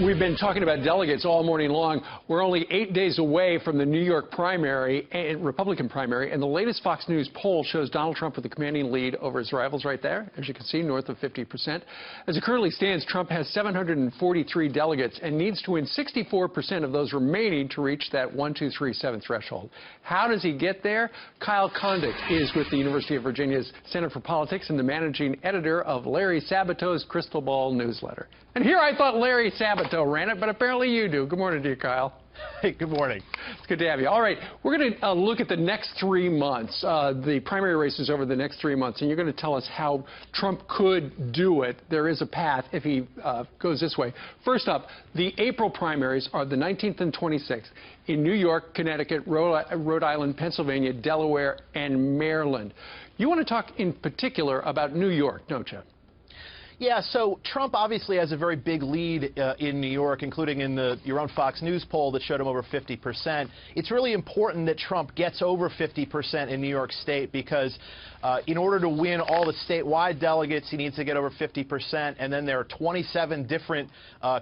We've been talking about delegates all morning long. We're only 8 days away from the New York primary, and Republican primary, and the latest Fox News poll shows Donald Trump with a commanding lead over his rivals right there, as you can see, north of 50%. As it currently stands, Trump has 743 delegates and needs to win 64% of those remaining to reach that 1, 2, 3, 7 threshold. How does he get there? Kyle Kondik is with the University of Virginia's Center for Politics and the managing editor of Larry Sabato's Crystal Ball newsletter. And here I thought Larry Sabato ran it, but apparently you do. Good morning to you, Kyle. Hey, good morning. It's good to have you. All right, we're going to look at the next 3 months, the primary races over the next 3 months, and you're going to tell us how Trump could do it. There is a path if he goes this way. First up, the April primaries are the 19th and 26th in New York, Connecticut, Rhode Island, Pennsylvania, Delaware, and Maryland. You want to talk in particular about New York, don't you? Yeah, so Trump obviously has a very big lead in New York, including in your own Fox News poll that showed him over 50%. It's really important that Trump gets over 50% in New York State because in order to win all the statewide delegates, he needs to get over 50%, and then there are 27 different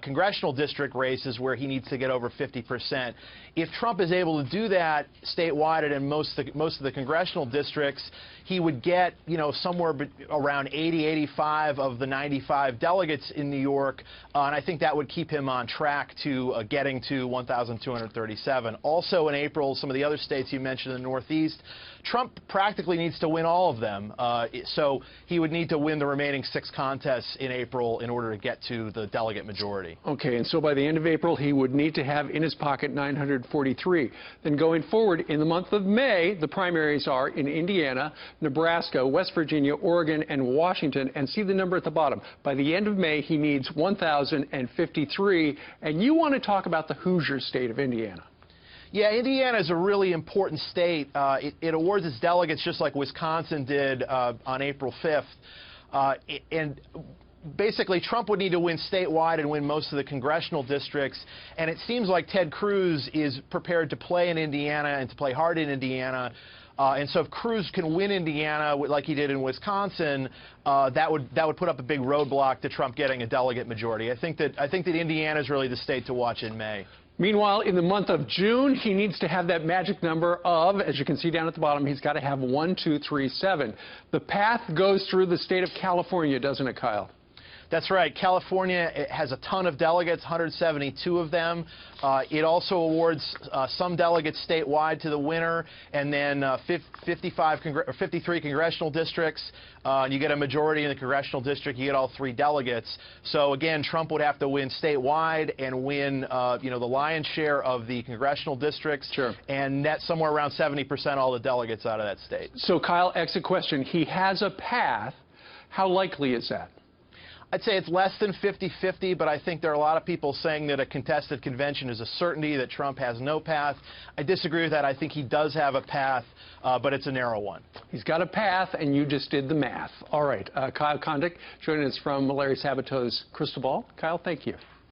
congressional district races where he needs to get over 50%. If Trump is able to do that statewide and in most of the congressional districts, he would get, you know, somewhere around 80, 85 of the 95 delegates in New York, and I think that would keep him on track to getting to 1,237. Also in April, some of the other states you mentioned in the Northeast, Trump practically needs to win all of them, so he would need to win the remaining 6 contests in April in order to get to the delegate majority. Okay, and so by the end of April, he would need to have in his pocket 943. Then going forward, in the month of May, the primaries are in Indiana, Nebraska, West Virginia, Oregon, and Washington, and see the number at the bottom. By the end of May, he needs 1,053, and you want to talk about the Hoosier state of Indiana. Yeah, Indiana is a really important state. It awards its delegates just like Wisconsin did on April 5th. And basically, Trump would need to win statewide and win most of the congressional districts. And it seems like Ted Cruz is prepared to play in Indiana and to play hard in Indiana. And so if Cruz can win Indiana like he did in Wisconsin, that would put up a big roadblock to Trump getting a delegate majority. I think that Indiana is really the state to watch in May. Meanwhile, in the month of June, he needs to have that magic number of, as you can see down at the bottom, he's got to have 1, 2, 3, 7. The path goes through the state of California, doesn't it, Kyle? That's right. California has a ton of delegates, 172 of them. It also awards some delegates statewide to the winner, and then 53 congressional districts. You get a majority in the congressional district, you get all 3 delegates. So again, Trump would have to win statewide and win, you know, the lion's share of the congressional districts, sure, and net somewhere around 70% all the delegates out of that state. So Kyle, exit question: he has a path. How likely is that? I'd say it's less than 50-50, but I think there are a lot of people saying that a contested convention is a certainty, that Trump has no path. I disagree with that. I think he does have a path, but it's a narrow one. He's got a path, and you just did the math. All right. Kyle Kondik joining us from Larry Sabato's Crystal Ball. Kyle, thank you.